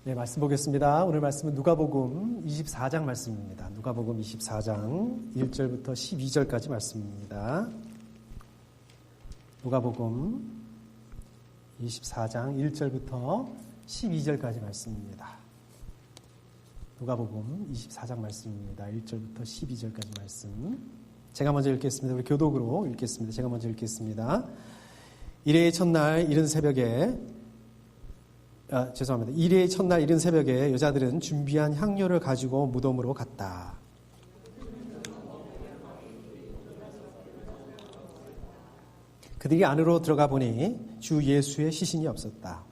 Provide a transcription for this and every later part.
네, 말씀 보겠습니다. 오늘 말씀은 누가복음 24장 말씀입니다. 누가복음 24장 1절부터 12절까지 말씀입니다. 누가복음 24장 1절부터 12절까지 말씀입니다. 누가복음 24장 말씀입니다. 1절부터 12절까지 말씀. 제가 먼저 읽겠습니다. 우리 교독으로 읽겠습니다. 제가 먼저 읽겠습니다. 이레의 첫날 이른 새벽에 이레의 첫날 이른 새벽에 여자들은 준비한 향료를 가지고 무덤으로 갔다. 그들이 안으로 들어가 보니 주 예수의 시신이 없었다.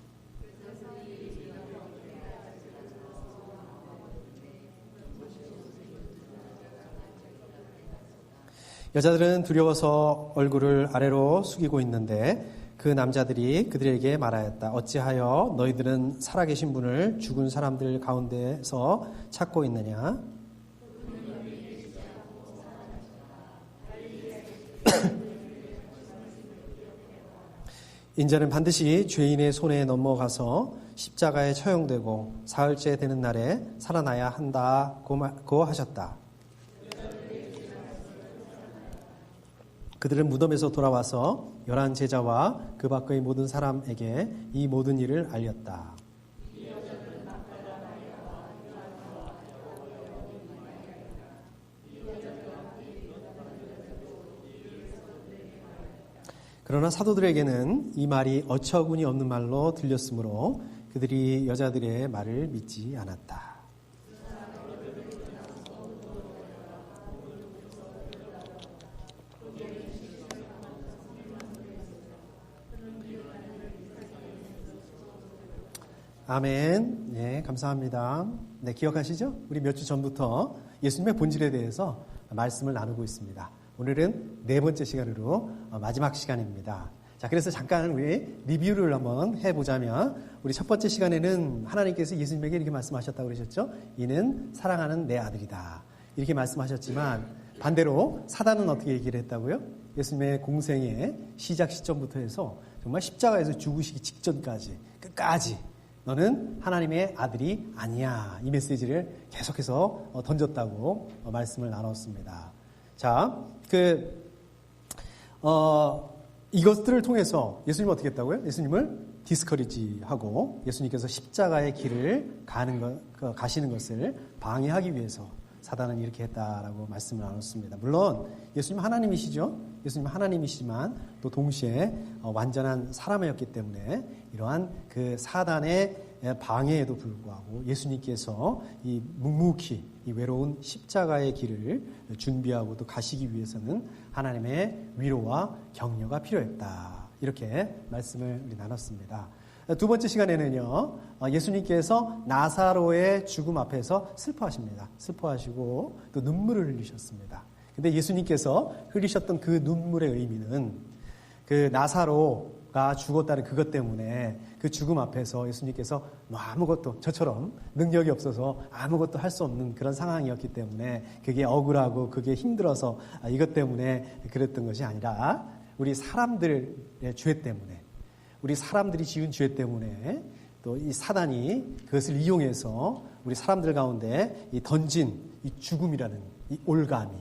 여자들은 두려워서 얼굴을 아래로 숙이고 있는데 그 남자들이 그들에게 말하였다. 어찌하여 너희들은 살아계신 분을 죽은 사람들 가운데서 찾고 있느냐? 인자는 반드시 죄인의 손에 넘어가서 십자가에 처형되고 사흘째 되는 날에 살아나야 한다고 하셨다. 그들은 무덤에서 돌아와서 11 제자와 그 밖의 모든 사람에게 이 모든 일을 알렸다. 그러나 사도들에게는 이 말이 어처구니 없는 말로 들렸으므로 그들이 여자들의 말을 믿지 않았다. 아멘. 네, 감사합니다. 네, 기억하시죠? 우리 몇 주 전부터 예수님의 본질에 대해서 말씀을 나누고 있습니다. 오늘은 네 번째 시간으로 마지막 시간입니다. 자, 그래서 잠깐 우리 리뷰를 한번 해보자면 우리 첫 번째 시간에는 하나님께서 예수님에게 이렇게 말씀하셨다고 그러셨죠? 이는 사랑하는 내 아들이다. 이렇게 말씀하셨지만 반대로 사단은 어떻게 얘기를 했다고요? 예수님의 공생의 시작 시점부터 해서 정말 십자가에서 죽으시기 직전까지 끝까지 너는 하나님의 아들이 아니야. 이 메시지를 계속해서 던졌다고 말씀을 나눴습니다. 자, 이것들을 통해서 예수님은 어떻게 했다고요? 예수님을 디스커리지하고 예수님께서 십자가의 길을 가시는 것을 방해하기 위해서 사단은 이렇게 했다라고 말씀을 나눴습니다. 물론 예수님은 하나님이시죠. 예수님은 하나님이시지만 또 동시에 완전한 사람이었기 때문에 이러한 그 사단의 방해에도 불구하고 예수님께서 이 묵묵히 이 외로운 십자가의 길을 준비하고 또 가시기 위해서는 하나님의 위로와 격려가 필요했다. 이렇게 말씀을 우리 나눴습니다. 두 번째 시간에는요, 예수님께서 나사로의 죽음 앞에서 슬퍼하십니다. 슬퍼하시고 또 눈물을 흘리셨습니다. 근데 예수님께서 흘리셨던 그 눈물의 의미는 그 나사로가 죽었다는 그것 때문에 그 죽음 앞에서 예수님께서 아무것도 저처럼 능력이 없어서 아무것도 할 수 없는 그런 상황이었기 때문에 그게 억울하고 그게 힘들어서 이것 때문에 그랬던 것이 아니라 우리 사람들의 죄 때문에 우리 사람들이 지은 죄 때문에 또 이 사단이 그것을 이용해서 우리 사람들 가운데 이 던진 이 죽음이라는 이 올가미,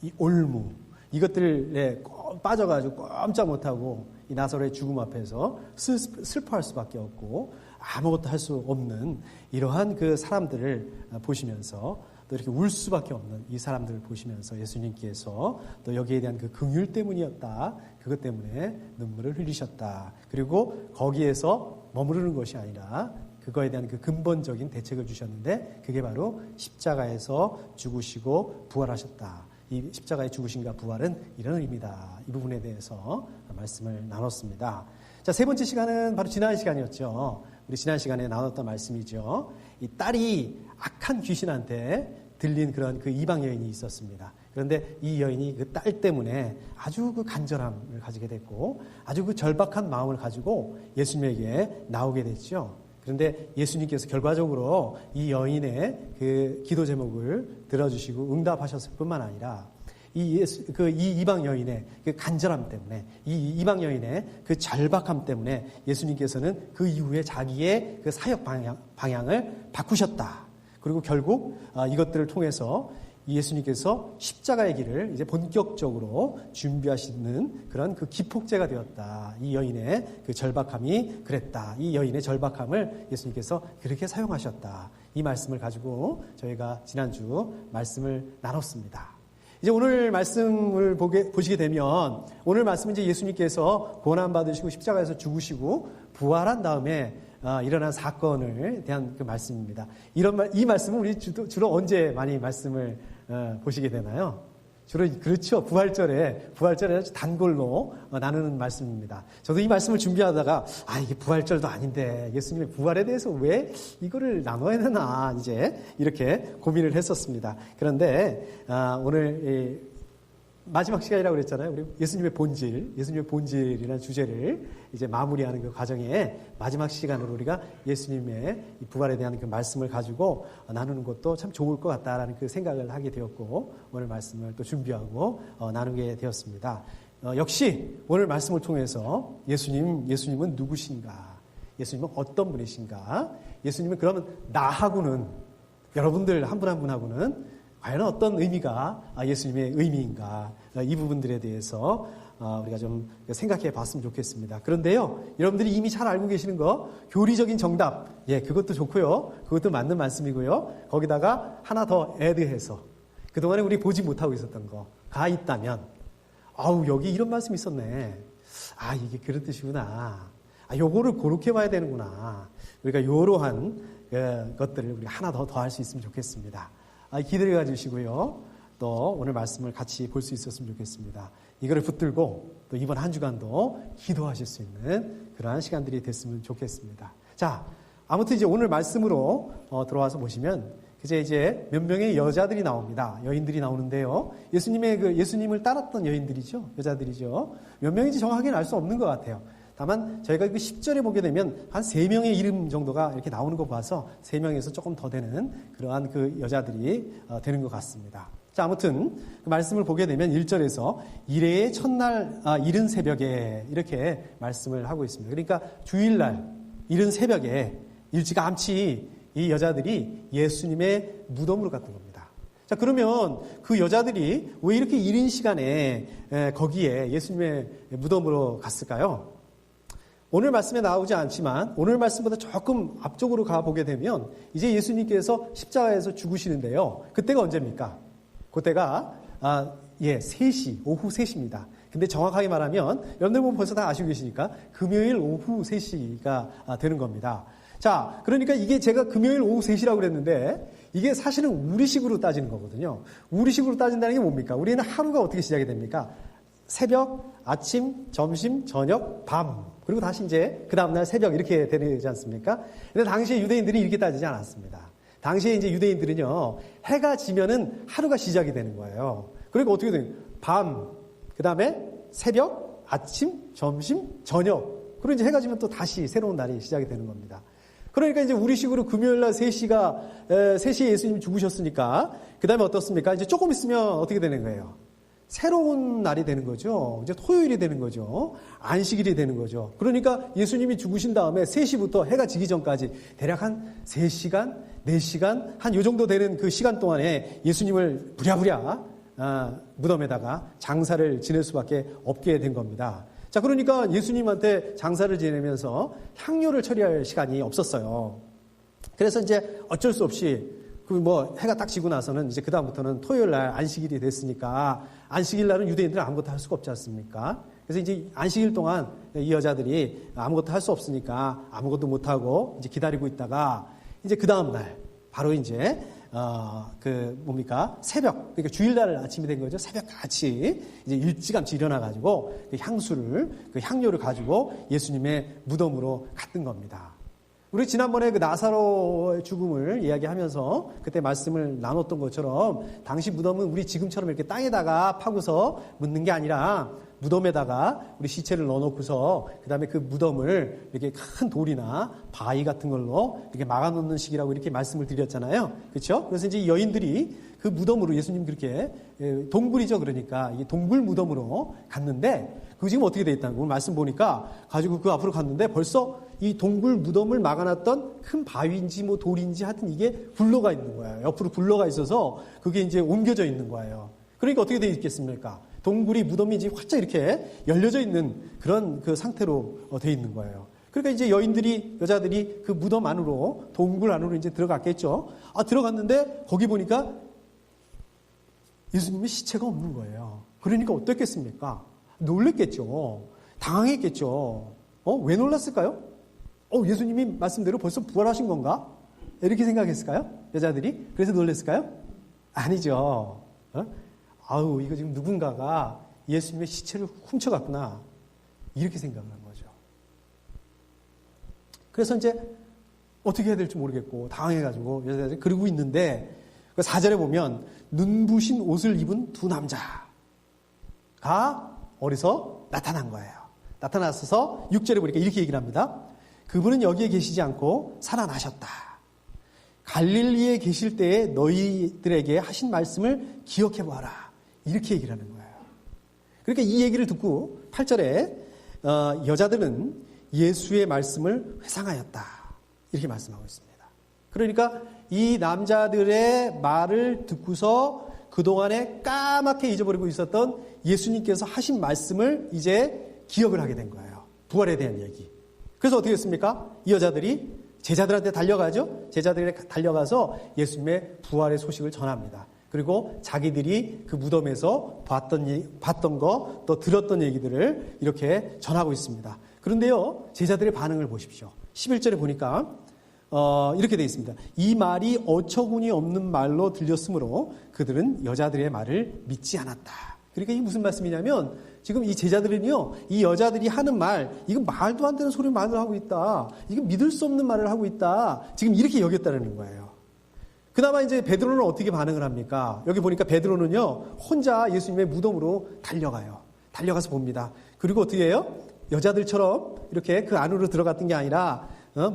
이 올무 이것들에 빠져가지고 꼼짝 못하고 이 나사로의 죽음 앞에서 슬퍼할 수밖에 없고 아무것도 할 수 없는 이러한 그 사람들을 보시면서 또 이렇게 울 수밖에 없는 이 사람들을 보시면서 예수님께서 또 여기에 대한 그 긍휼 때문이었다. 그것 때문에 눈물을 흘리셨다. 그리고 거기에서 머무르는 것이 아니라 그거에 대한 그 근본적인 대책을 주셨는데 그게 바로 십자가에서 죽으시고 부활하셨다. 이 십자가의 죽으심과 부활은 이런 의미다. 이 부분에 대해서 말씀을 나눴습니다. 자, 세 번째 시간은 바로 지난 시간이었죠. 우리 지난 시간에 나눴던 말씀이죠. 이 딸이 악한 귀신한테 들린 그런 그 이방 여인이 있었습니다. 그런데 이 여인이 그 딸 때문에 아주 그 간절함을 가지게 됐고 아주 그 절박한 마음을 가지고 예수님에게 나오게 됐죠. 그런데 예수님께서 결과적으로 이 여인의 그 기도 제목을 들어주시고 응답하셨을 뿐만 아니라 이 이방 여인의 그 간절함 때문에, 이 이방 여인의 그 절박함 때문에 예수님께서는 그 이후에 자기의 그 사역 방향을 바꾸셨다. 그리고 결국 이것들을 통해서 예수님께서 십자가의 길을 이제 본격적으로 준비하시는 그런 그 기폭제가 되었다. 이 여인의 그 절박함이 그랬다. 이 여인의 절박함을 예수님께서 그렇게 사용하셨다. 이 말씀을 가지고 저희가 지난주 말씀을 나눴습니다. 이제 오늘 말씀을 보시게 되면, 오늘 말씀은 이제 예수님께서 고난받으시고 십자가에서 죽으시고 부활한 다음에 일어난 사건을 대한 그 말씀입니다. 이 말씀은 우리 주로 언제 많이 말씀을 보시게 되나요? 주로 그렇죠. 부활절에 아주 단골로 나누는 말씀입니다. 저도 이 말씀을 준비하다가 이게 부활절도 아닌데 예수님의 부활에 대해서 왜 이거를 나눠야 되나 이제 이렇게 고민을 했었습니다. 그런데 오늘 마지막 시간이라고 그랬잖아요. 우리 예수님의 본질이라는 주제를 이제 마무리하는 그 과정에 마지막 시간으로 우리가 예수님의 이 부활에 대한 그 말씀을 가지고 나누는 것도 참 좋을 것 같다라는 그 생각을 하게 되었고, 오늘 말씀을 또 준비하고 나누게 되었습니다. 역시 오늘 말씀을 통해서 예수님은 누구신가? 예수님은 어떤 분이신가? 예수님은 그러면 나하고는, 여러분들 한 분 한 분하고는 과연 어떤 의미가 예수님의 의미인가, 이 부분들에 대해서 우리가 좀 생각해 봤으면 좋겠습니다. 그런데요, 여러분들이 이미 잘 알고 계시는 거, 교리적인 정답, 그것도 좋고요, 그것도 맞는 말씀이고요, 거기다가 하나 더 애드해서 그동안에 우리 보지 못하고 있었던 거가 있다면, 여기 이런 말씀이 있었네, 이게 그런 뜻이구나, 요거를 그렇게 봐야 되는구나, 우리가 요러한 것들을 우리가 하나 더 할 수 있으면 좋겠습니다. 기다려 주시고요. 또 오늘 말씀을 같이 볼 수 있었으면 좋겠습니다. 이거를 붙들고 또 이번 한 주간도 기도하실 수 있는 그러한 시간들이 됐으면 좋겠습니다. 자, 아무튼 이제 오늘 말씀으로 들어와서 보시면 이제 몇 명의 여자들이 나옵니다. 여인들이 나오는데요. 예수님을 따랐던 여인들이죠. 여자들이죠. 몇 명인지 정확하게는 알 수 없는 것 같아요. 다만 저희가 그 10절에 보게 되면 한 3명의 이름 정도가 이렇게 나오는 거 봐서 3명에서 조금 더 되는 그러한 그 여자들이 되는 것 같습니다. 자, 아무튼 그 말씀을 보게 되면 1절에서 이레의 첫날 이른 새벽에 이렇게 말씀을 하고 있습니다. 그러니까 주일날 이른 새벽에 일찌감치 이 여자들이 예수님의 무덤으로 갔던 겁니다. 자, 그러면 그 여자들이 왜 이렇게 이른 시간에 거기에 예수님의 무덤으로 갔을까요? 오늘 말씀에 나오지 않지만 오늘 말씀보다 조금 앞쪽으로 가보게 되면 이제 예수님께서 십자가에서 죽으시는데요. 그때가 언제입니까? 그때가 3시, 오후 3시입니다. 근데 정확하게 말하면 여러분들 보면 벌써 다 아시고 계시니까 금요일 오후 3시가 되는 겁니다. 자, 그러니까 이게 제가 금요일 오후 3시라고 그랬는데 이게 사실은 우리식으로 따지는 거거든요. 우리식으로 따진다는 게 뭡니까? 우리는 하루가 어떻게 시작이 됩니까? 새벽, 아침, 점심, 저녁, 밤. 그리고 다시 이제 그 다음날 새벽 이렇게 되지 않습니까? 근데 당시에 유대인들이 이렇게 따지지 않았습니다. 당시에 이제 유대인들은요, 해가 지면은 하루가 시작이 되는 거예요. 그러니까 어떻게 돼요? 밤, 그 다음에 새벽, 아침, 점심, 저녁. 그리고 이제 해가 지면 또 다시 새로운 날이 시작이 되는 겁니다. 그러니까 이제 우리식으로 금요일날 3시에 예수님이 죽으셨으니까, 그 다음에 어떻습니까? 이제 조금 있으면 어떻게 되는 거예요? 새로운 날이 되는 거죠. 이제 토요일이 되는 거죠. 안식일이 되는 거죠. 그러니까 예수님이 죽으신 다음에 3시부터 해가 지기 전까지 대략 한 3시간, 4시간, 한 요 정도 되는 그 시간 동안에 예수님을 부랴부랴 무덤에다가 장사를 지낼 수밖에 없게 된 겁니다. 자, 그러니까 예수님한테 장사를 지내면서 향료를 처리할 시간이 없었어요. 그래서 이제 어쩔 수 없이 해가 딱 지고 나서는 이제 그다음부터는 토요일 날 안식일이 됐으니까 안식일 날은 유대인들은 아무것도 할 수가 없지 않습니까? 그래서 이제 안식일 동안 이 여자들이 아무것도 할 수 없으니까 아무것도 못하고 이제 기다리고 있다가 이제 그다음 날 바로 이제 새벽, 그러니까 주일날 아침이 된 거죠. 새벽 같이 이제 일찌감치 일어나가지고 그 향료를 가지고 예수님의 무덤으로 갔던 겁니다. 우리 지난번에 그 나사로의 죽음을 이야기하면서 그때 말씀을 나눴던 것처럼 당시 무덤은 우리 지금처럼 이렇게 땅에다가 파고서 묻는 게 아니라 무덤에다가 우리 시체를 넣어놓고서 그 다음에 그 무덤을 이렇게 큰 돌이나 바위 같은 걸로 이렇게 막아놓는 식이라고 이렇게 말씀을 드렸잖아요. 그렇죠? 그래서 이제 여인들이 그 무덤으로 예수님 그렇게 동굴이죠. 그러니까 이게 동굴 무덤으로 갔는데 그 지금 어떻게 돼 있다는 거 오늘 말씀 보니까 가지고 그 앞으로 갔는데 벌써 이 동굴 무덤을 막아놨던 큰 바위인지 뭐 돌인지 하여튼 이게 굴러가 있는 거예요. 옆으로 굴러가 있어서 그게 이제 옮겨져 있는 거예요. 그러니까 어떻게 돼 있겠습니까? 동굴이 무덤이 이제 활짝 이렇게 열려져 있는 그런 그 상태로 돼 있는 거예요. 그러니까 이제 여자들이 그 무덤 안으로, 동굴 안으로 이제 들어갔겠죠. 들어갔는데 거기 보니까 예수님의 시체가 없는 거예요. 그러니까 어떻겠습니까? 놀랬겠죠. 당황했겠죠. 왜 놀랐을까요? 예수님이 말씀대로 벌써 부활하신 건가? 이렇게 생각했을까요? 여자들이? 그래서 놀랐을까요? 아니죠. 이거 지금 누군가가 예수님의 시체를 훔쳐갔구나. 이렇게 생각을 한 거죠. 그래서 이제 어떻게 해야 될지 모르겠고 당황해가지고 여자들이 그러고 있는데 4절에 보면 눈부신 옷을 입은 두 남자가 어디서 나타난 거예요. 나타나서 6절에 보니까 이렇게 얘기를 합니다. 그분은 여기에 계시지 않고 살아나셨다. 갈릴리에 계실 때에 너희들에게 하신 말씀을 기억해 보아라. 이렇게 얘기를 하는 거예요. 그러니까 이 얘기를 듣고 8절에 여자들은 예수의 말씀을 회상하였다. 이렇게 말씀하고 있습니다. 그러니까 이 남자들의 말을 듣고서 그동안에 까맣게 잊어버리고 있었던 예수님께서 하신 말씀을 이제 기억을 하게 된 거예요. 부활에 대한 얘기. 그래서 어떻게 했습니까? 이 여자들이 제자들한테 달려가죠. 제자들이 달려가서 예수님의 부활의 소식을 전합니다. 그리고 자기들이 그 무덤에서 봤던 거, 또 들었던 얘기들을 이렇게 전하고 있습니다. 그런데요, 제자들의 반응을 보십시오. 11절에 보니까 이렇게 되어 있습니다. 이 말이 어처구니 없는 말로 들렸으므로 그들은 여자들의 말을 믿지 않았다. 그러니까 이게 무슨 말씀이냐면 지금 이 제자들은요, 이 여자들이 하는 말, 이거 말도 안 되는 소리 말을 하고 있다. 이거 믿을 수 없는 말을 하고 있다. 지금 이렇게 여겼다는 거예요. 그나마 이제 베드로는 어떻게 반응을 합니까? 여기 보니까 베드로는요, 혼자 예수님의 무덤으로 달려가요. 달려가서 봅니다. 그리고 어떻게 해요? 여자들처럼 이렇게 그 안으로 들어갔던 게 아니라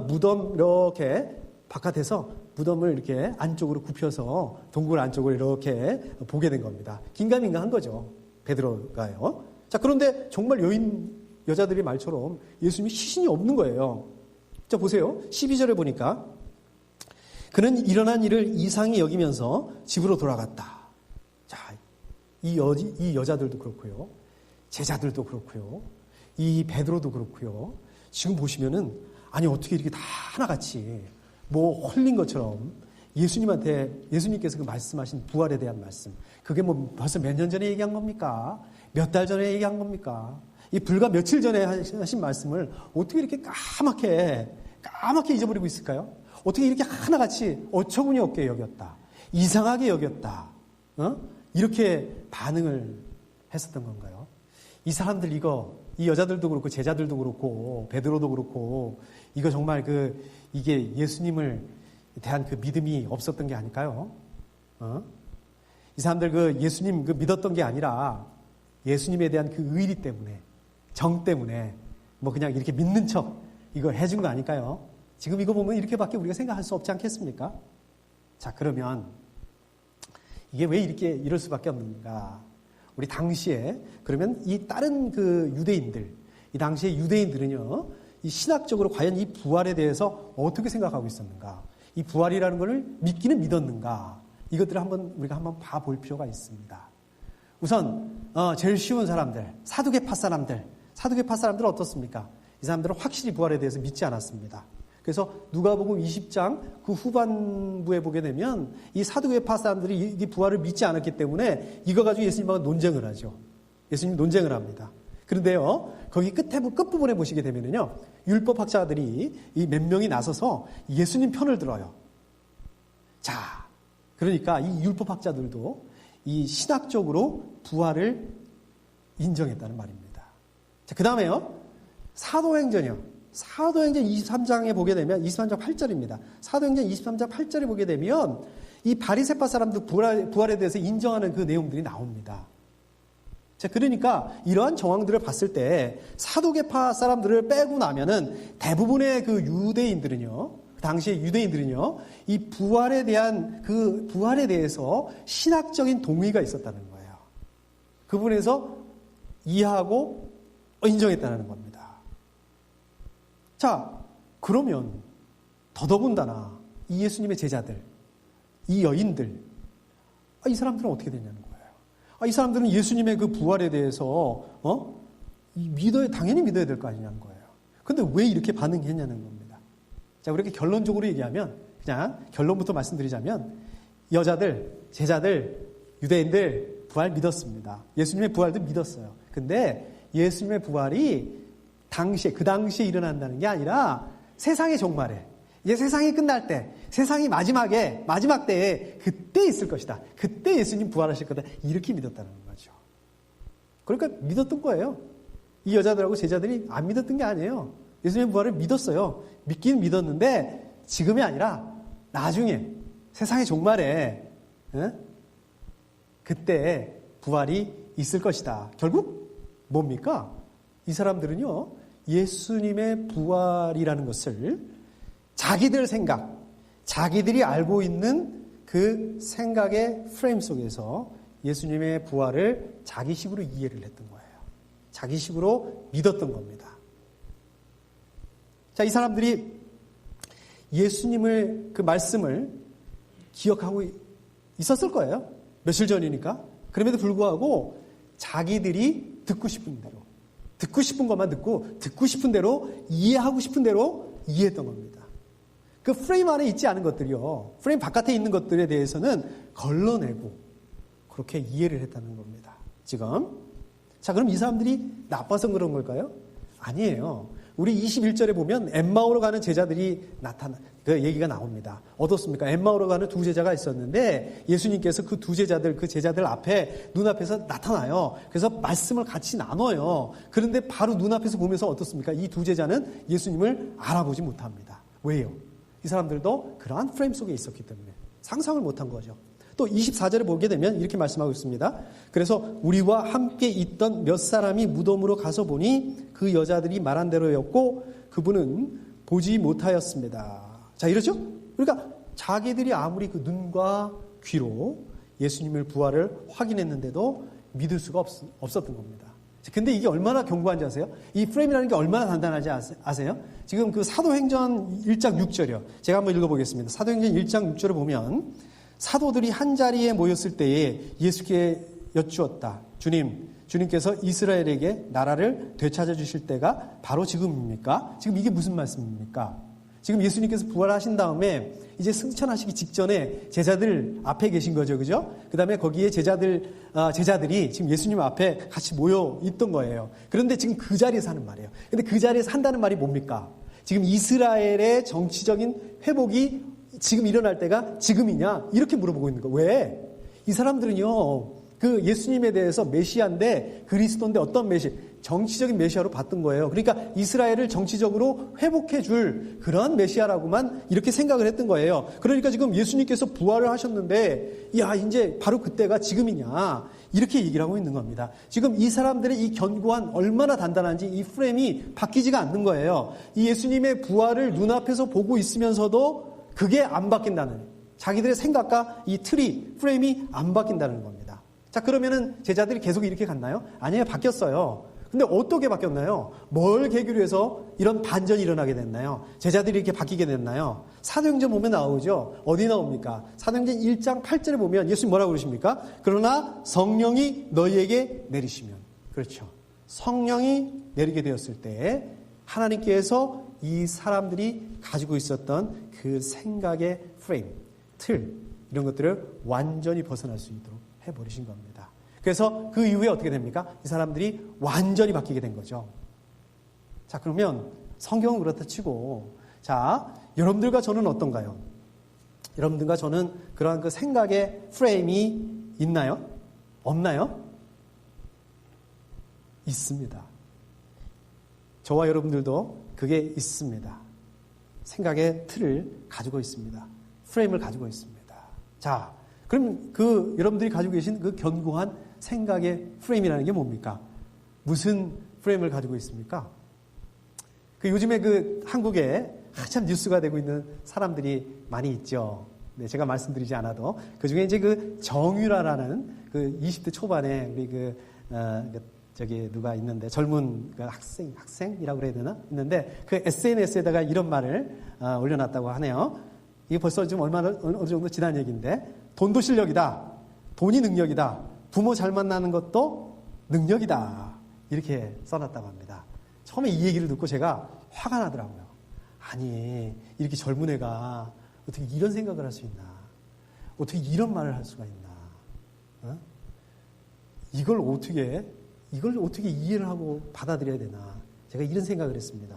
무덤 이렇게 바깥에서 무덤을 이렇게 안쪽으로 굽혀서 동굴 안쪽을 이렇게 보게 된 겁니다. 긴가민가한 거죠. 베드로가요. 자, 그런데 정말 여자들의 말처럼 예수님이 시신이 없는 거예요. 자, 보세요. 12절에 보니까 그는 일어난 일을 이상히 여기면서 집으로 돌아갔다. 자, 이 여자들도 그렇고요. 제자들도 그렇고요. 이 베드로도 그렇고요. 지금 보시면은 아니 어떻게 이렇게 다 하나같이 뭐 홀린 것처럼 예수님께서 그 말씀하신 부활에 대한 말씀, 그게 뭐 벌써 몇 년 전에 얘기한 겁니까? 몇 달 전에 얘기한 겁니까? 이 불과 며칠 전에 하신 말씀을 어떻게 이렇게 까맣게 잊어버리고 있을까요? 어떻게 이렇게 하나같이 어처구니 없게 여겼다, 이상하게 여겼다, 이렇게 반응을 했었던 건가요? 이 사람들 이 여자들도 그렇고 제자들도 그렇고 베드로도 그렇고 이거 정말 이게 예수님을 대한 그 믿음이 없었던 게 아닐까요? 이 사람들 예수님 믿었던 게 아니라 예수님에 대한 그 의리 때문에, 정 때문에 뭐 그냥 이렇게 믿는 척 이거 해준 거 아닐까요? 지금 이거 보면 이렇게밖에 우리가 생각할 수 없지 않겠습니까? 자, 그러면 이게 왜 이럴 수밖에 없는가? 우리 당시에 그러면 이 다른 유대인들, 이 당시에 유대인들은요, 이 신학적으로 과연 이 부활에 대해서 어떻게 생각하고 있었는가? 이 부활이라는 것을 믿기는 믿었는가? 이것들을 우리가 한번 봐볼 필요가 있습니다. 우선 제일 쉬운 사람들, 사두개파 사람들은 어떻습니까? 이 사람들은 확실히 부활에 대해서 믿지 않았습니다. 그래서 누가복음 20장 그 후반부에 보게 되면 이 사두개파 사람들이 이 부활을 믿지 않았기 때문에 이거 가지고 예수님하고 논쟁을 하죠. 예수님 논쟁을 합니다. 그런데요, 거기 끝부분에 보시게 되면요, 율법학자들이 이 몇 명이 나서서 예수님 편을 들어요. 자, 그러니까 이 율법학자들도 이 신학적으로 부활을 인정했다는 말입니다. 자, 그 다음에요, 사도행전 23장에 보게 되면 23장 8절입니다. 사도행전 23장 8절에 보게 되면 이 바리새파 사람들 부활에 대해서 인정하는 그 내용들이 나옵니다. 자, 그러니까 이러한 정황들을 봤을 때 사두개파 사람들을 빼고 나면은 대부분의 그 유대인들은요, 당시의 유대인들은요, 이 부활에 대해서 신학적인 동의가 있었다는 거예요. 그 부분에서 이해하고 인정했다는 겁니다. 자, 그러면 더더군다나 이 예수님의 제자들, 이 여인들, 이 사람들은 어떻게 되냐는 거예요. 이 사람들은 예수님의 그 부활에 대해서 당연히 믿어야 될 거 아니냐는 거예요. 근데 왜 이렇게 반응했냐는 겁니다. 자, 그렇게 결론적으로 얘기하면, 그냥 결론부터 말씀드리자면, 여자들, 제자들, 유대인들 부활 믿었습니다. 예수님의 부활도 믿었어요. 근데 예수님의 부활이 그 당시에 일어난다는 게 아니라 세상의 종말에, 이제 세상이 끝날 때, 세상이 마지막 때에 그때 있을 것이다. 그때 예수님 부활하실 거다. 이렇게 믿었다는 거죠. 그러니까 믿었던 거예요. 이 여자들하고 제자들이 안 믿었던 게 아니에요. 예수님의 부활을 믿었어요. 믿긴 믿었는데 지금이 아니라 나중에 세상의 종말에 그때 부활이 있을 것이다. 결국 뭡니까? 이 사람들은요, 예수님의 부활이라는 것을 자기들 생각, 자기들이 알고 있는 그 생각의 프레임 속에서 예수님의 부활을 자기식으로 이해를 했던 거예요. 자기식으로 믿었던 겁니다. 자, 이 사람들이 예수님을, 그 말씀을 기억하고 있었을 거예요. 며칠 전이니까. 그럼에도 불구하고 자기들이 듣고 싶은 대로, 듣고 싶은 것만 듣고 싶은 대로, 이해하고 싶은 대로 이해했던 겁니다. 그 프레임 안에 있지 않은 것들이요, 프레임 바깥에 있는 것들에 대해서는 걸러내고 그렇게 이해를 했다는 겁니다. 지금. 자, 그럼 이 사람들이 나빠서 그런 걸까요? 아니에요. 우리 21절에 보면 엠마오로 가는 제자들이 그 얘기가 나옵니다. 어떻습니까? 엠마오로 가는 두 제자가 있었는데 예수님께서 그 두 제자들, 그 제자들 앞에, 눈앞에서 나타나요. 그래서 말씀을 같이 나눠요. 그런데 바로 눈앞에서 보면서 어떻습니까? 이 두 제자는 예수님을 알아보지 못합니다. 왜요? 이 사람들도 그러한 프레임 속에 있었기 때문에 상상을 못한 거죠. 또 24절에 보게 되면 이렇게 말씀하고 있습니다. 그래서 우리와 함께 있던 몇 사람이 무덤으로 가서 보니 그 여자들이 말한 대로였고 그분은 보지 못하였습니다. 자, 이러죠? 그러니까 자기들이 아무리 그 눈과 귀로 예수님의 부활을 확인했는데도 믿을 수가 없었던 겁니다. 근데 이게 얼마나 견고한지 아세요? 이 프레임이라는 게 얼마나 단단한지 아세요? 지금 그 사도행전 1장 6절이요. 제가 한번 읽어보겠습니다. 사도행전 1장 6절을 보면 사도들이 한 자리에 모였을 때에 예수께 여쭈었다. 주님께서 이스라엘에게 나라를 되찾아 주실 때가 바로 지금입니까? 지금 이게 무슨 말씀입니까? 지금 예수님께서 부활하신 다음에 이제 승천하시기 직전에 제자들 앞에 계신 거죠. 그죠? 그 다음에 거기에 제자들이 지금 예수님 앞에 같이 모여 있던 거예요. 그런데 지금 그 자리에서 하는 말이에요. 근데 그 자리에서 한다는 말이 뭡니까? 지금 이스라엘의 정치적인 회복이 지금 일어날 때가 지금이냐? 이렇게 물어보고 있는 거예요. 왜? 이 사람들은요, 그 예수님에 대해서 메시아인데, 그리스도인데 어떤 정치적인 메시아로 봤던 거예요. 그러니까 이스라엘을 정치적으로 회복해 줄 그런 메시아라고만 이렇게 생각을 했던 거예요. 그러니까 지금 예수님께서 부활을 하셨는데, 야, 이제 바로 그때가 지금이냐? 이렇게 얘기를 하고 있는 겁니다. 지금 이 사람들의 이 견고한, 얼마나 단단한지 이 프레임이 바뀌지가 않는 거예요. 이 예수님의 부활을 눈앞에서 보고 있으면서도 그게 안 바뀐다는, 자기들의 생각과 이 프레임이 안 바뀐다는 겁니다. 자, 그러면은 제자들이 계속 이렇게 갔나요? 아니에요, 바뀌었어요. 근데 어떻게 바뀌었나요? 뭘 계기로 해서 이런 반전이 일어나게 됐나요? 제자들이 이렇게 바뀌게 됐나요? 사도행전 보면 나오죠. 어디 나옵니까? 사도행전 1장 8절에 보면 예수님 뭐라고 그러십니까? 그러나 성령이 너희에게 내리시면. 그렇죠. 성령이 내리게 되었을 때 하나님께서 이 사람들이 가지고 있었던 그 생각의 프레임, 틀, 이런 것들을 완전히 벗어날 수 있도록 해버리신 겁니다. 그래서 그 이후에 어떻게 됩니까? 이 사람들이 완전히 바뀌게 된 거죠. 자, 그러면 성경은 그렇다 치고, 자, 여러분들과 저는 어떤가요? 여러분들과 저는 그러한 그 생각의 프레임이 있나요? 없나요? 있습니다. 저와 여러분들도 그게 있습니다. 생각의 틀을 가지고 있습니다. 프레임을 가지고 있습니다. 자, 그럼 그 여러분들이 가지고 계신 그 견고한 생각의 프레임이라는 게 뭡니까? 무슨 프레임을 가지고 있습니까? 요즘에 한국에 한참 뉴스가 되고 있는 사람들이 많이 있죠. 네, 제가 말씀드리지 않아도. 그 중에 이제 정유라라는 20대 초반에 우리 누가 있는데, 젊은 학생이라고 그래야 되나? 있는데, SNS에다가 이런 말을 올려놨다고 하네요. 이게 벌써 좀 어느 정도 지난 얘기인데, 돈도 실력이다. 돈이 능력이다. 부모 잘 만나는 것도 능력이다. 이렇게 써놨다고 합니다. 처음에 이 얘기를 듣고 제가 화가 나더라고요. 아니, 이렇게 젊은 애가 어떻게 이런 생각을 할 수 있나? 어떻게 이런 말을 할 수가 있나? 어? 이걸 어떻게 이해를 하고 받아들여야 되나? 제가 이런 생각을 했습니다.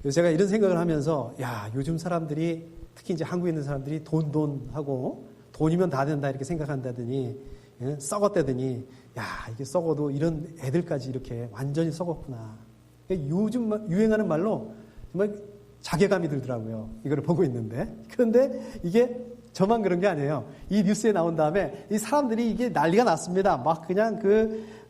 그래서 제가 이런 생각을 하면서, 요즘 사람들이, 특히 이제 한국에 있는 사람들이 돈 하고, 돈이면 다 된다 이렇게 생각한다더니, 썩었다더니, 이게 썩어도 이런 애들까지 이렇게 완전히 썩었구나. 요즘 유행하는 말로 정말 자괴감이 들더라고요. 이거를 보고 있는데. 그런데 이게 저만 그런 게 아니에요. 이 뉴스에 나온 다음에 이 사람들이 이게 난리가 났습니다. 막 그냥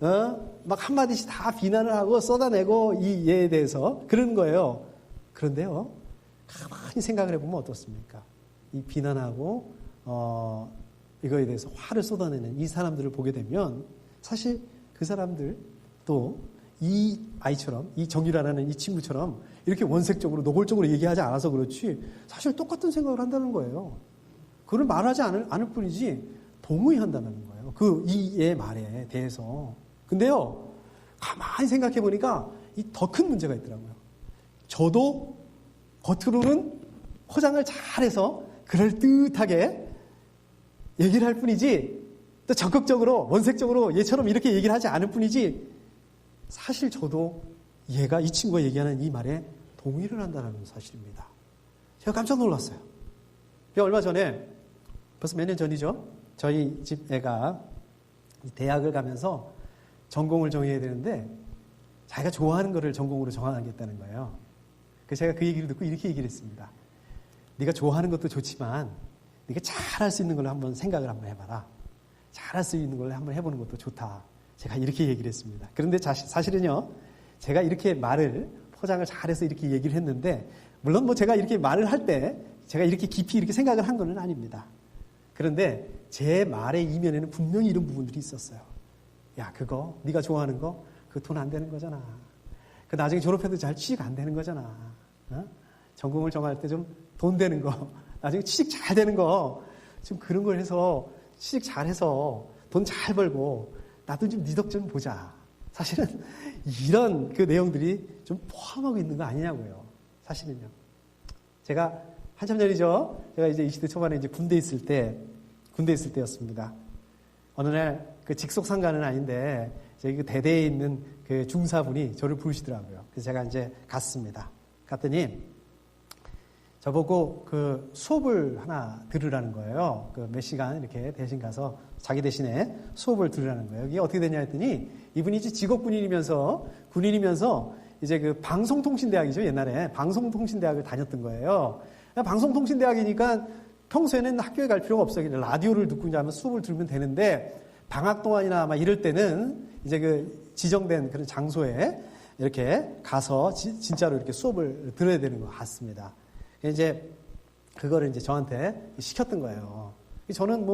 막 한마디씩 다 비난을 하고 쏟아내고 이 예에 대해서 그러는 거예요. 그런데요, 가만히 생각을 해보면 어떻습니까? 이 비난하고, 이거에 대해서 화를 쏟아내는 이 사람들을 보게 되면 사실 그 사람들 또 이 아이처럼, 이 정유라라는 이 친구처럼 이렇게 원색적으로 노골적으로 얘기하지 않아서 그렇지 사실 똑같은 생각을 한다는 거예요. 그걸 말하지 않을 뿐이지 동의한다는 거예요. 이의 말에 대해서. 근데요, 가만히 생각해 보니까 이 더 큰 문제가 있더라고요. 저도 겉으로는 포장을 잘해서 그럴듯하게 얘기를 할 뿐이지, 또 적극적으로 원색적으로 얘처럼 이렇게 얘기를 하지 않을 뿐이지, 사실 저도 이 친구가 얘기하는 이 말에 동의를 한다는 사실입니다. 제가 깜짝 놀랐어요. 얼마 전에, 벌써 몇 년 전이죠? 저희 집 애가 대학을 가면서 전공을 정해야 되는데 자기가 좋아하는 거를 전공으로 정하겠다는 거예요. 그래서 제가 그 얘기를 듣고 이렇게 얘기를 했습니다. 네가 좋아하는 것도 좋지만 네가 잘할 수 있는 걸로 한번 생각을 한번 해봐라. 잘할 수 있는 걸로 한번 해보는 것도 좋다. 제가 이렇게 얘기를 했습니다. 그런데 사실은요, 제가 이렇게 말을 포장을 잘해서 이렇게 얘기를 했는데, 물론 제가 이렇게 말을 할 때 제가 이렇게 깊이 이렇게 생각을 한 건 아닙니다. 그런데 제 말의 이면에는 분명히 이런 부분들이 있었어요. 그거 네가 좋아하는 거 그 돈 안 되는 거잖아. 나중에 졸업해도 잘 취직 안 되는 거잖아. 전공을 정할 때 좀 돈 되는 거, 나중에 취직 잘 되는 거, 좀 그런 걸 해서 취직 잘해서 돈 잘 벌고 나도 좀 네 덕 좀 보자. 사실은 이런 내용들이 좀 포함하고 있는 거 아니냐고요. 사실은요. 제가 한참 전이죠. 제가 이제 20대 초반에 이제 군대 있을 때였습니다. 어느 날 직속 상관은 아닌데 저희 대대에 있는 중사분이 저를 부르시더라고요. 그래서 제가 이제 갔습니다. 갔더니 저보고 수업을 하나 들으라는 거예요. 몇 시간 이렇게 대신 가서 자기 대신에 수업을 들으라는 거예요. 이게 어떻게 되냐 했더니 이분이 이제 직업군인이면서 이제 방송통신대학이죠. 옛날에 방송통신대학을 다녔던 거예요. 방송통신대학이니까 평소에는 학교에 갈 필요가 없어요. 라디오를 듣고 이제 수업을 들으면 되는데 방학 동안이나 막 이럴 때는 이제 지정된 그런 장소에 이렇게 가서 진짜로 이렇게 수업을 들어야 되는 것 같습니다. 이제 그거를 이제 저한테 시켰던 거예요. 저는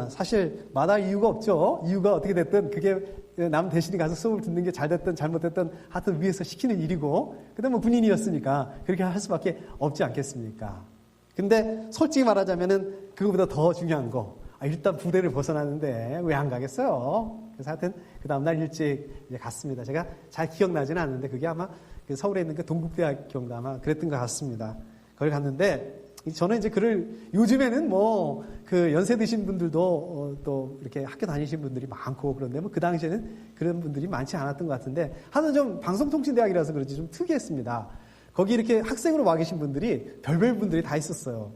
사실 마다할 이유가 없죠. 이유가 어떻게 됐든 그게 남 대신에 가서 수업을 듣는 게 잘 됐든 잘못됐든 하여튼 위에서 시키는 일이고, 그다음에 군인이었으니까 그렇게 할 수밖에 없지 않겠습니까? 근데 솔직히 말하자면은 그거보다 더 중요한 거, 일단 부대를 벗어났는데 왜 안 가겠어요? 그래서 하여튼 그 다음날 일찍 이제 갔습니다. 제가 잘 기억나지는 않는데 그게 아마 서울에 있는 동국대학교인가 아마 그랬던 것 같습니다. 거기 갔는데 저는 이제 요즘에는 연세 드신 분들도 또 이렇게 학교 다니신 분들이 많고 그런데 그 당시에는 그런 분들이 많지 않았던 것 같은데, 하여튼 좀 방송통신대학이라서 그런지 좀 특이했습니다. 거기 이렇게 학생으로 와 계신 분들이 별별 분들이 다 있었어요.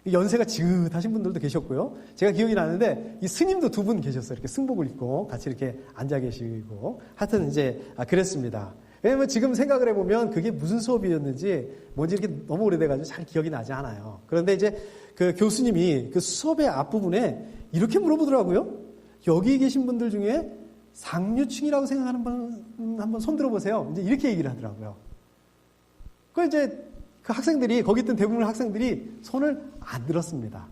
연세가 지긋하신 분들도 계셨고요. 제가 기억이 나는데 이 스님도 2분 계셨어요. 이렇게 승복을 입고 같이 이렇게 앉아 계시고, 하여튼 이제 그랬습니다. 왜냐면 지금 생각을 해보면 그게 무슨 수업이었는지 뭔지 이렇게 너무 오래돼가지고 잘 기억이 나지 않아요. 그런데 이제 교수님이 수업의 앞부분에 이렇게 물어보더라고요. 여기 계신 분들 중에 상류층이라고 생각하는 분 한번 손 들어보세요. 이제 이렇게 얘기를 하더라고요. 그 이제 그 학생들이, 거기 있던 대부분 학생들이 손을 안 들었습니다.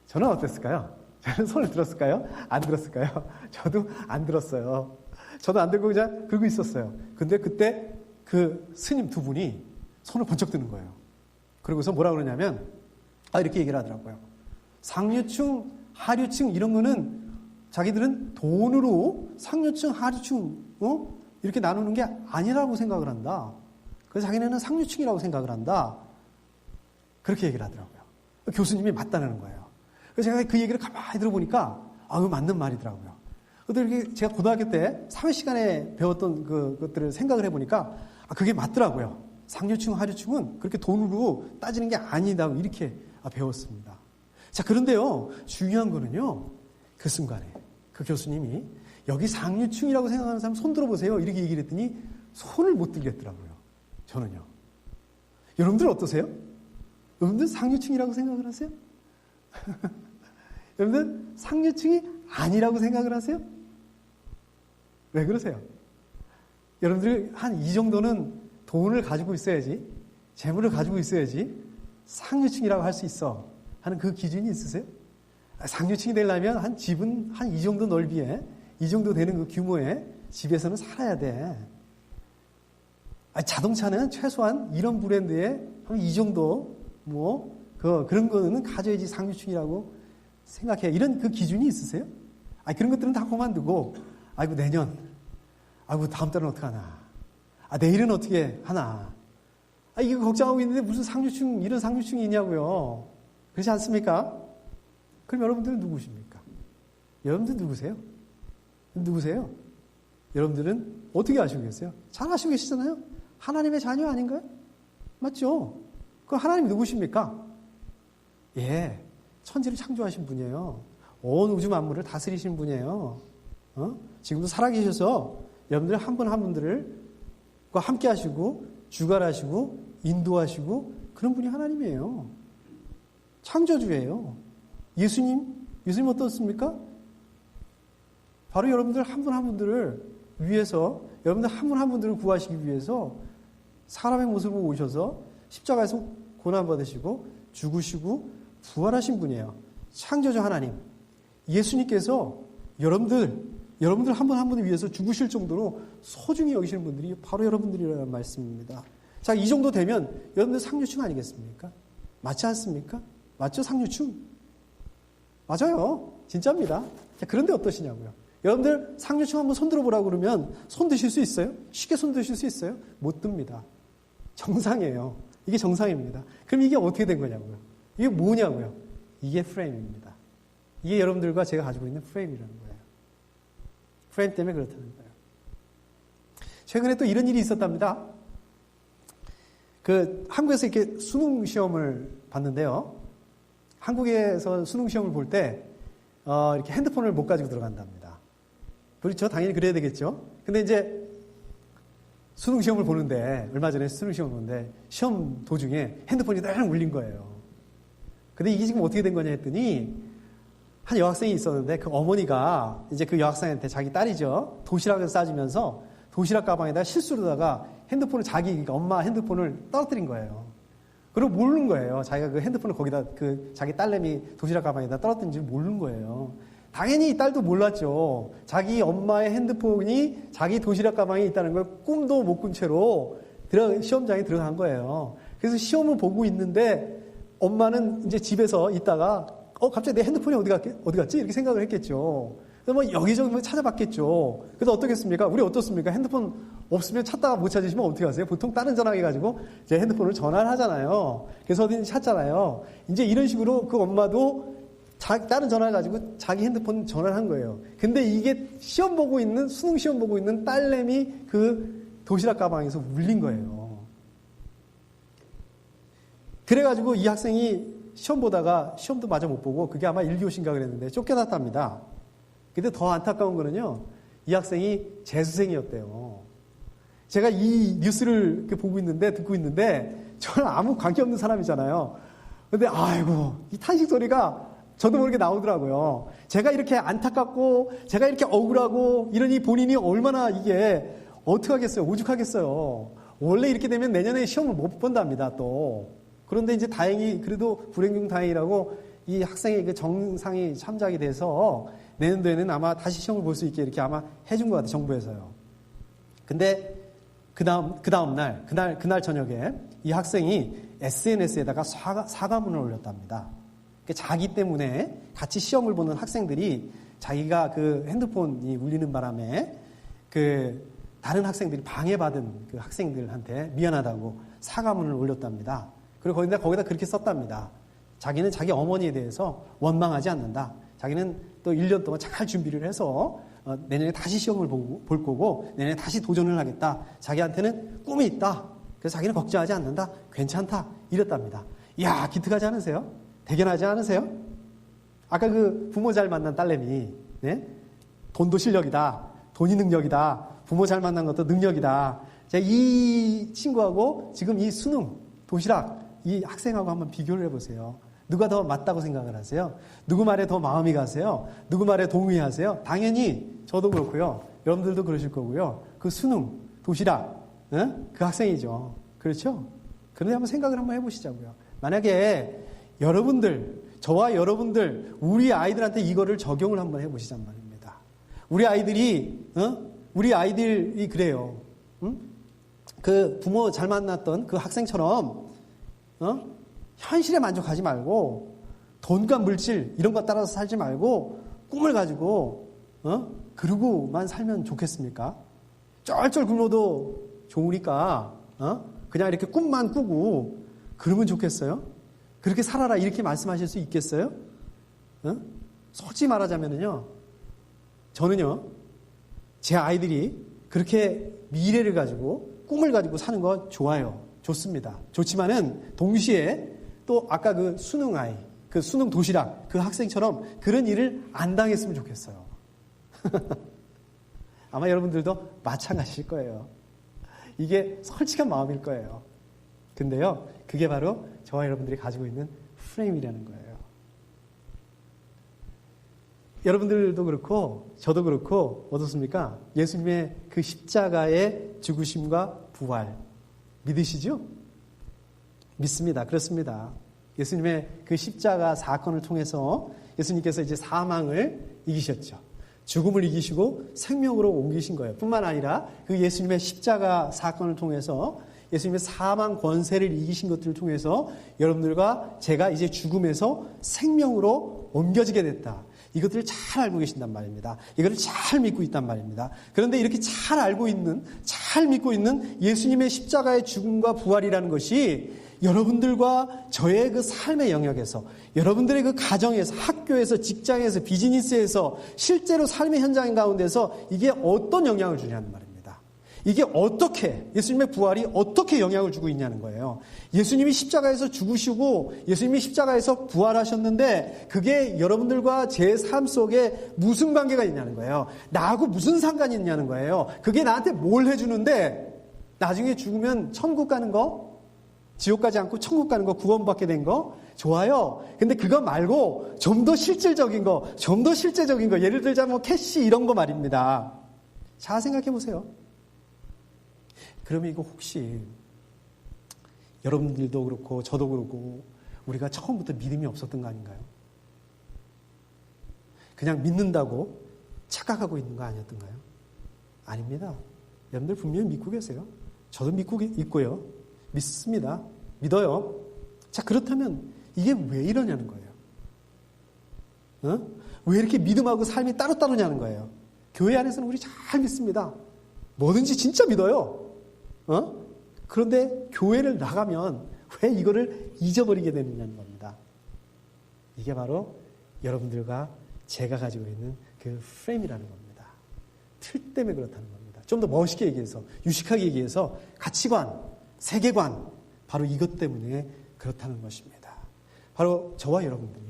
저는 어땠을까요? 저는 손을 들었을까요? 안 들었을까요? 저도 안 들었어요. 저도 안 들고 그냥 그러고 있었어요. 근데 그때 그 스님 두 분이 손을 번쩍 드는 거예요. 그러고서 뭐라 그러냐면, 이렇게 얘기를 하더라고요. 상류층, 하류층 이런 거는 자기들은 돈으로 상류층, 하류층, 이렇게 나누는 게 아니라고 생각을 한다. 그래서 자기네는 상류층이라고 생각을 한다. 그렇게 얘기를 하더라고요. 교수님이 맞다는 거예요. 그래서 제가 그 얘기를 가만히 들어보니까, 그거 맞는 말이더라고요. 근데 제가 고등학교 때 사회 시간에 배웠던 그것들을 생각을 해보니까, 그게 맞더라고요. 상류층, 하류층은 그렇게 돈으로 따지는 게 아니다. 이렇게 배웠습니다. 자, 그런데요, 중요한 거는요, 그 순간에 그 교수님이 여기 상류층이라고 생각하는 사람 손 들어보세요. 이렇게 얘기를 했더니 손을 못 들겠더라고요. 저는요. 여러분들 어떠세요? 여러분들 상류층이라고 생각을 하세요? 여러분들 상류층이 아니라고 생각을 하세요? 왜 그러세요? 여러분들 한 이 정도는 돈을 가지고 있어야지, 재물을 가지고 있어야지 상류층이라고 할 수 있어 하는 그 기준이 있으세요? 상류층이 되려면 한 집은 한 이 정도 넓이에, 이 정도 되는 그 규모의 집에서는 살아야 돼. 자동차는 최소한 이런 브랜드에 한 이 정도, 그런 거는 가져야지 상류층이라고 생각해. 이런 그 기준이 있으세요? 그런 것들은 다 그만두고, 내년, 다음 달은 어떡하나. 내일은 어떻게 하나. 이거 걱정하고 있는데 무슨 상류층, 이런 상류층이 있냐고요. 그렇지 않습니까? 그럼 여러분들은 누구십니까? 여러분들 누구세요? 누구세요? 여러분들은 어떻게 아시고 계세요? 잘 아시고 계시잖아요? 하나님의 자녀 아닌가요? 맞죠? 그럼 하나님 누구십니까? 천지를 창조하신 분이에요. 온 우주 만물을 다스리신 분이에요. 지금도 살아계셔서 여러분들 한 분 한 분들을 함께 하시고 주관하시고 인도하시고 그런 분이 하나님이에요. 창조주예요. 예수님 어떻습니까? 바로 여러분들 한 분 한 분들을 위해서, 여러분들 한 분 한 분들을 구하시기 위해서 사람의 모습으로 오셔서 십자가에서 고난받으시고 죽으시고 부활하신 분이에요. 창조주 하나님. 예수님께서 여러분들 한 분 한 분을 위해서 죽으실 정도로 소중히 여기시는 분들이 바로 여러분들이라는 말씀입니다. 자, 이 정도 되면 여러분들 상류층 아니겠습니까? 맞지 않습니까? 맞죠? 상류층. 맞아요. 진짜입니다. 자, 그런데 어떠시냐고요? 여러분들 상류층 한번 손 들어보라고 그러면 손 드실 수 있어요? 쉽게 손 드실 수 있어요? 못 듭니다. 정상이에요. 이게 정상입니다. 그럼 이게 어떻게 된 거냐고요? 이게 뭐냐고요? 이게 프레임입니다. 이게 여러분들과 제가 가지고 있는 프레임이라는 거예요. 프레임 때문에 그렇다는 거예요. 최근에 또 이런 일이 있었답니다. 한국에서 이렇게 수능 시험을 봤는데요. 한국에서 수능 시험을 볼 때, 이렇게 핸드폰을 못 가지고 들어간답니다. 그렇죠? 당연히 그래야 되겠죠? 근데 이제 수능 시험을 보는데, 얼마 전에 수능 시험을 보는데, 시험 도중에 핸드폰이 딱 울린 거예요. 근데 이게 지금 어떻게 된 거냐 했더니, 한 여학생이 있었는데 그 어머니가 이제 그 여학생한테 자기 딸이죠. 도시락을 싸주면서 도시락 가방에다 실수로다가 핸드폰을 엄마 핸드폰을 떨어뜨린 거예요. 그리고 모르는 거예요. 자기가 그 핸드폰을 거기다 자기 딸내미 도시락 가방에다 떨어뜨린 줄 모르는 거예요. 당연히 이 딸도 몰랐죠. 자기 엄마의 핸드폰이 자기 도시락 가방에 있다는 걸 꿈도 못 꾼 채로 시험장에 들어간 거예요. 그래서 시험을 보고 있는데 엄마는 이제 집에서 있다가 갑자기 내 핸드폰이 어디 갔지? 이렇게 생각을 했겠죠. 그래서 여기저기 찾아봤겠죠. 그래서 어떻겠습니까? 우리 어떻습니까? 핸드폰 없으면 찾다가 못 찾으시면 어떻게 하세요? 보통 다른 전화해가지고 제 핸드폰을 전화를 하잖아요. 그래서 어딘지 찾잖아요. 이제 이런 식으로 그 엄마도 다른 전화를 가지고 자기 핸드폰 전화를 한 거예요. 근데 이게 수능 시험 보고 있는 딸내미 그 도시락 가방에서 울린 거예요. 그래가지고 이 학생이 시험 보다가 시험도 마저 못 보고 그게 아마 1교시인가 그랬는데 쫓겨났답니다. 근데 더 안타까운 거는요. 이 학생이 재수생이었대요. 제가 이 뉴스를 듣고 있는데 저는 아무 관계없는 사람이잖아요. 근데 아이고 이 탄식 소리가 저도 모르게 나오더라고요. 제가 이렇게 안타깝고 제가 이렇게 억울하고 이러니 본인이 얼마나 이게 어떡하겠어요. 오죽하겠어요. 원래 이렇게 되면 내년에 시험을 못 본답니다. 또. 그런데 이제 다행히 그래도 불행 중 다행이라고 이 학생의 그 정상이 참작이 돼서 내년도에는 아마 다시 시험을 볼 수 있게 이렇게 아마 해준 것 같아요. 정부에서요. 근데 그다음 날 그날 저녁에 이 학생이 SNS에다가 사과문을 올렸답니다. 자기 때문에 같이 시험을 보는 학생들이 자기가 그 핸드폰이 울리는 바람에 그 다른 학생들이 방해받은 그 학생들한테 미안하다고 사과문을 올렸답니다. 그리고 거기다 그렇게 썼답니다. 자기는 자기 어머니에 대해서 원망하지 않는다. 자기는 또 1년 동안 잘 준비를 해서 내년에 다시 시험을 볼 거고 내년에 다시 도전을 하겠다. 자기한테는 꿈이 있다. 그래서 자기는 걱정하지 않는다. 괜찮다. 이랬답니다. 이야, 기특하지 않으세요? 대견하지 않으세요? 아까 그 부모 잘 만난 딸내미, 네? 돈도 실력이다. 돈이 능력이다. 부모 잘 만난 것도 능력이다. 자, 이 친구하고 지금 이 수능, 도시락, 이 학생하고 한번 비교를 해보세요. 누가 더 맞다고 생각을 하세요? 누구 말에 더 마음이 가세요? 누구 말에 동의하세요? 당연히 저도 그렇고요. 여러분들도 그러실 거고요. 그 수능, 도시락, 그 학생이죠. 그렇죠? 그런데 한번 생각을 한번 해보시자고요. 만약에 여러분들, 저와 여러분들, 우리 아이들한테 이거를 적용을 한번 해보시잔 말입니다. 우리 아이들이 그래요. 그 부모 잘 만났던 그 학생처럼, 현실에 만족하지 말고, 돈과 물질, 이런 것 따라서 살지 말고, 꿈을 가지고, 그러고만 살면 좋겠습니까? 쩔쩔 굶어도 좋으니까, 그냥 이렇게 꿈만 꾸고, 그러면 좋겠어요? 그렇게 살아라, 이렇게 말씀하실 수 있겠어요? 솔직히 말하자면요, 저는요, 제 아이들이 그렇게 미래를 가지고, 꿈을 가지고 사는 거 좋아요. 좋습니다. 좋지만은, 동시에 또 아까 그 수능 아이, 그 수능 도시락, 그 학생처럼 그런 일을 안 당했으면 좋겠어요. 아마 여러분들도 마찬가지일 거예요. 이게 솔직한 마음일 거예요. 근데요, 그게 바로 저와 여러분들이 가지고 있는 프레임이라는 거예요. 여러분들도 그렇고 저도 그렇고 어떻습니까? 예수님의 그 십자가의 죽으심과 부활 믿으시죠? 믿습니다. 그렇습니다. 예수님의 그 십자가 사건을 통해서 예수님께서 이제 사망을 이기셨죠. 죽음을 이기시고 생명으로 옮기신 거예요. 뿐만 아니라 그 예수님의 십자가 사건을 통해서 예수님의 사망 권세를 이기신 것들을 통해서 여러분들과 제가 이제 죽음에서 생명으로 옮겨지게 됐다. 이것들을 잘 알고 계신단 말입니다. 이것을 잘 믿고 있단 말입니다. 그런데 이렇게 잘 알고 있는, 잘 믿고 있는 예수님의 십자가의 죽음과 부활이라는 것이 여러분들과 저의 그 삶의 영역에서, 여러분들의 그 가정에서, 학교에서, 직장에서, 비즈니스에서, 실제로 삶의 현장 가운데서 이게 어떤 영향을 주냐는 말입니다. 이게 어떻게, 예수님의 부활이 어떻게 영향을 주고 있냐는 거예요. 예수님이 십자가에서 죽으시고 예수님이 십자가에서 부활하셨는데 그게 여러분들과 제 삶 속에 무슨 관계가 있냐는 거예요. 나하고 무슨 상관이 있냐는 거예요. 그게 나한테 뭘 해주는데 나중에 죽으면 천국 가는 거, 지옥 가지 않고 천국 가는 거, 구원받게 된 거 좋아요. 근데 그거 말고 좀 더 실질적인 거, 좀 더 실제적인 거, 예를 들자면 캐시 이런 거 말입니다. 잘 생각해 보세요. 그러면 이거 혹시 여러분들도 그렇고 저도 그렇고 우리가 처음부터 믿음이 없었던 거 아닌가요? 그냥 믿는다고 착각하고 있는 거 아니었던가요? 아닙니다. 여러분들 분명히 믿고 계세요. 저도 믿고 있고요. 믿습니다. 믿어요. 자, 그렇다면 이게 왜 이러냐는 거예요. 왜 이렇게 믿음하고 삶이 따로따로냐는 거예요. 교회 안에서는 우리 잘 믿습니다. 뭐든지 진짜 믿어요. 그런데 교회를 나가면 왜 이거를 잊어버리게 되느냐는 겁니다. 이게 바로 여러분들과 제가 가지고 있는 그 프레임이라는 겁니다. 틀 때문에 그렇다는 겁니다. 좀 더 멋있게 얘기해서, 유식하게 얘기해서 가치관, 세계관, 바로 이것 때문에 그렇다는 것입니다. 바로 저와 여러분들이,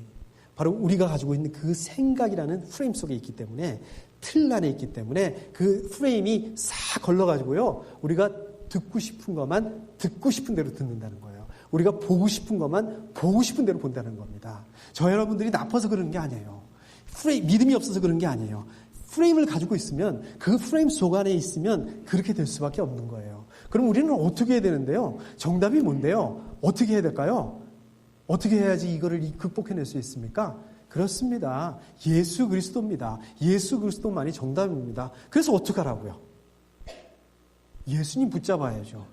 바로 우리가 가지고 있는 그 생각이라는 프레임 속에 있기 때문에, 틀 안에 있기 때문에 그 프레임이 싹 걸러가지고요, 우리가 듣고 싶은 것만 듣고 싶은 대로 듣는다는 거예요. 우리가 보고 싶은 것만 보고 싶은 대로 본다는 겁니다. 저 여러분들이 나빠서 그러는 게 아니에요. 믿음이 없어서 그런 게 아니에요. 프레임을 가지고 있으면 그 프레임 속 안에 있으면 그렇게 될 수밖에 없는 거예요. 그럼 우리는 어떻게 해야 되는데요? 정답이 뭔데요? 어떻게 해야 될까요? 어떻게 해야지 이거를 극복해낼 수 있습니까? 그렇습니다. 예수 그리스도입니다. 예수 그리스도만이 정답입니다. 그래서 어떻게 하라고요? 예수님 붙잡아야죠.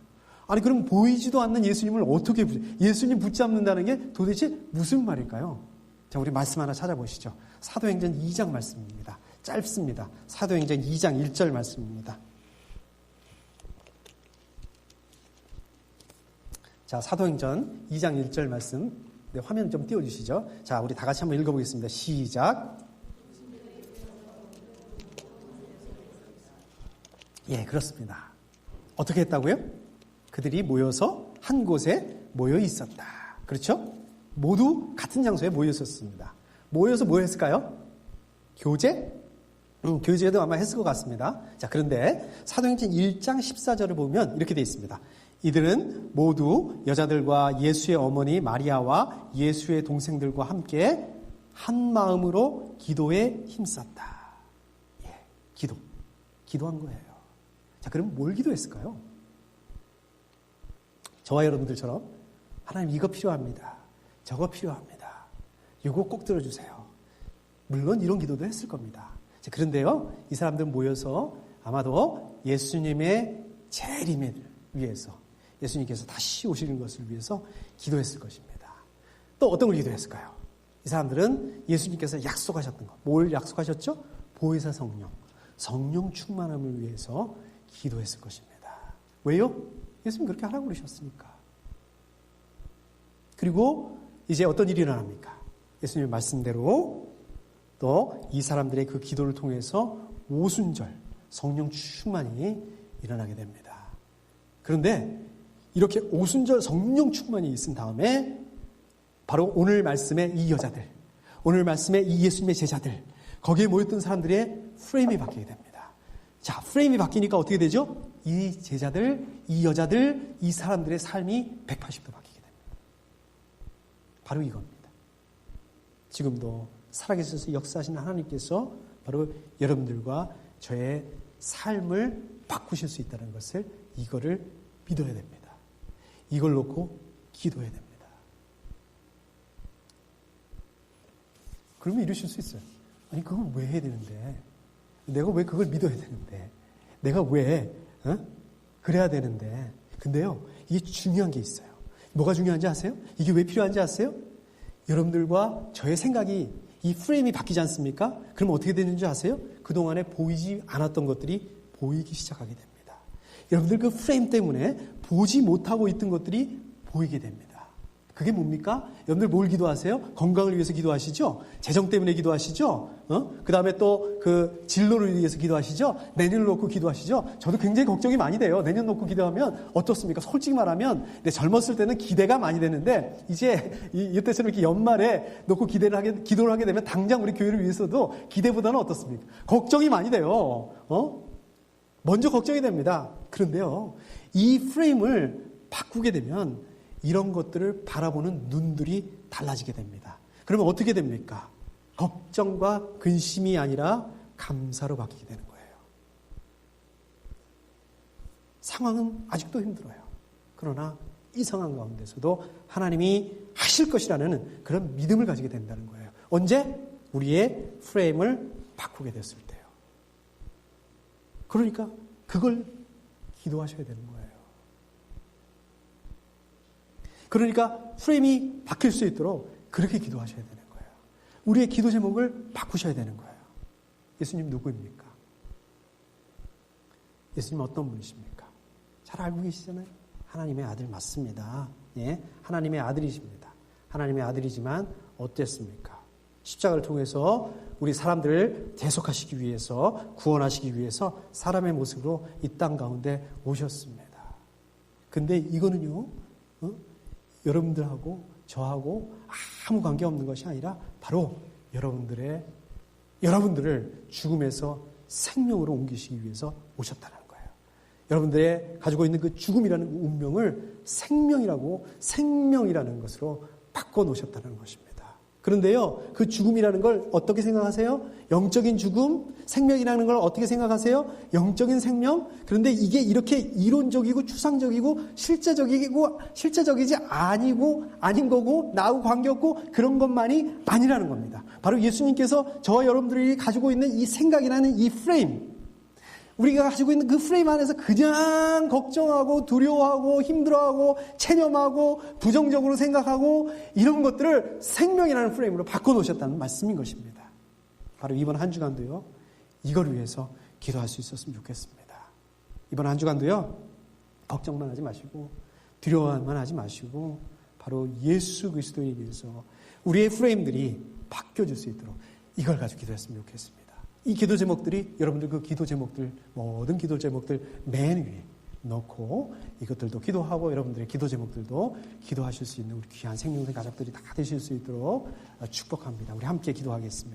아니 그럼 보이지도 않는 예수님을 어떻게 예수님 붙잡는다는 게 도대체 무슨 말일까요? 자, 우리 말씀 하나 찾아보시죠. 사도행전 2장 말씀입니다. 짧습니다. 사도행전 2장 1절 말씀입니다. 자, 사도행전 2장 1절 말씀. 네, 화면 좀 띄워주시죠. 자, 우리 다 같이 한번 읽어보겠습니다. 시작. 예, 그렇습니다. 어떻게 했다고요? 그들이 모여서 한 곳에 모여 있었다. 그렇죠? 모두 같은 장소에 모여 있었습니다. 모여서 뭐 했을까요? 교제? 교제도 아마 했을 것 같습니다. 자, 그런데 사도행전 1장 14절을 보면 이렇게 되어 있습니다. 이들은 모두 여자들과 예수의 어머니 마리아와 예수의 동생들과 함께 한 마음으로 기도에 힘썼다. 예, 기도한 거예요. 자, 그럼 뭘 기도했을까요? 저와 여러분들처럼 하나님 이거 필요합니다. 저거 필요합니다. 이거 꼭 들어주세요. 물론 이런 기도도 했을 겁니다. 자, 그런데요, 이 사람들은 모여서 아마도 예수님의 재림을 위해서 예수님께서 다시 오시는 것을 위해서 기도했을 것입니다. 또 어떤 걸 기도했을까요? 이 사람들은 예수님께서 약속하셨던 것. 뭘 약속하셨죠? 보혜사 성령 충만함을 위해서 기도했을 것입니다. 왜요? 예수님 그렇게 하라고 그러셨으니까. 그리고 이제 어떤 일이 일어납니까? 예수님의 말씀대로 또 이 사람들의 그 기도를 통해서 오순절 성령 충만이 일어나게 됩니다. 그런데 이렇게 오순절 성령 충만이 있은 다음에 바로 오늘 말씀의 이 여자들, 오늘 말씀의 이 예수님의 제자들, 거기에 모였던 사람들의 프레임이 바뀌게 됩니다. 자, 프레임이 바뀌니까 어떻게 되죠? 이 제자들, 이 여자들, 이 사람들의 삶이 180도 바뀌게 됩니다. 바로 이겁니다. 지금도 살아계셔서 역사하시는 하나님께서 바로 여러분들과 저의 삶을 바꾸실 수 있다는 것을 이거를 믿어야 됩니다. 이걸 놓고 기도해야 됩니다. 그러면 이러실 수 있어요. 아니 그걸 왜 해야 되는데? 내가 왜 그걸 믿어야 되는데? 내가 왜 그래야 되는데? 근데요, 이게 중요한 게 있어요. 뭐가 중요한지 아세요? 이게 왜 필요한지 아세요? 여러분들과 저의 생각이 이 프레임이 바뀌지 않습니까? 그럼 어떻게 되는지 아세요? 그동안에 보이지 않았던 것들이 보이기 시작하게 됩니다. 여러분들 그 프레임 때문에 보지 못하고 있던 것들이 보이게 됩니다. 그게 뭡니까? 여러분들 뭘 기도하세요? 건강을 위해서 기도하시죠? 재정 때문에 기도하시죠? 그 다음에 또 그 진로를 위해서 기도하시죠? 내년을 놓고 기도하시죠? 저도 굉장히 걱정이 많이 돼요. 내년 놓고 기도하면 어떻습니까? 솔직히 말하면 젊었을 때는 기대가 많이 되는데 이제 이때처럼 이렇게 연말에 놓고 기도를 하게 되면 당장 우리 교회를 위해서도 기대보다는 어떻습니까? 걱정이 많이 돼요. 먼저 걱정이 됩니다. 그런데요, 이 프레임을 바꾸게 되면 이런 것들을 바라보는 눈들이 달라지게 됩니다. 그러면 어떻게 됩니까? 걱정과 근심이 아니라 감사로 바뀌게 되는 거예요. 상황은 아직도 힘들어요. 그러나 이 상황 가운데서도 하나님이 하실 것이라는 그런 믿음을 가지게 된다는 거예요. 언제? 우리의 프레임을 바꾸게 됐을 때요. 그러니까 그걸 기도하셔야 되는 거예요. 그러니까 프레임이 바뀔 수 있도록 그렇게 기도하셔야 되는 거예요. 우리의 기도 제목을 바꾸셔야 되는 거예요. 예수님 누구입니까? 예수님 어떤 분이십니까? 잘 알고 계시잖아요. 하나님의 아들 맞습니다. 예, 하나님의 아들이십니다. 하나님의 아들이지만 어땠습니까? 십자가를 통해서 우리 사람들을 대속하시기 위해서, 구원하시기 위해서 사람의 모습으로 이 땅 가운데 오셨습니다. 근데 이거는요, 여러분들하고 저하고 아무 관계없는 것이 아니라 바로 여러분들을 죽음에서 생명으로 옮기시기 위해서 오셨다는 거예요. 여러분들의 가지고 있는 그 죽음이라는 운명을 생명이라는 것으로 바꿔놓으셨다는 것입니다. 그런데요, 그 죽음이라는 걸 어떻게 생각하세요? 영적인 죽음, 생명이라는 걸 어떻게 생각하세요? 영적인 생명? 그런데 이게 이렇게 이론적이고 추상적이고 실제적이지 아닌 거고 나하고 관계없고 그런 것만이 아니라는 겁니다. 바로 예수님께서 저와 여러분들이 가지고 있는 이 생각이라는 이 프레임, 우리가 가지고 있는 그 프레임 안에서 그냥 걱정하고 두려워하고 힘들어하고 체념하고 부정적으로 생각하고 이런 것들을 생명이라는 프레임으로 바꿔놓으셨다는 말씀인 것입니다. 바로 이번 한 주간도요, 이걸 위해서 기도할 수 있었으면 좋겠습니다. 이번 한 주간도요, 걱정만 하지 마시고 두려워만 하지 마시고 바로 예수 그리스도에 의해서 우리의 프레임들이 바뀌어질 수 있도록 이걸 가지고 기도했으면 좋겠습니다. 이 기도 제목들이 여러분들 그 기도 제목들, 모든 기도 제목들 맨 위에 넣고 이것들도 기도하고 여러분들의 기도 제목들도 기도하실 수 있는 우리 귀한 생명의 가족들이 다 되실 수 있도록 축복합니다. 우리 함께 기도하겠습니다.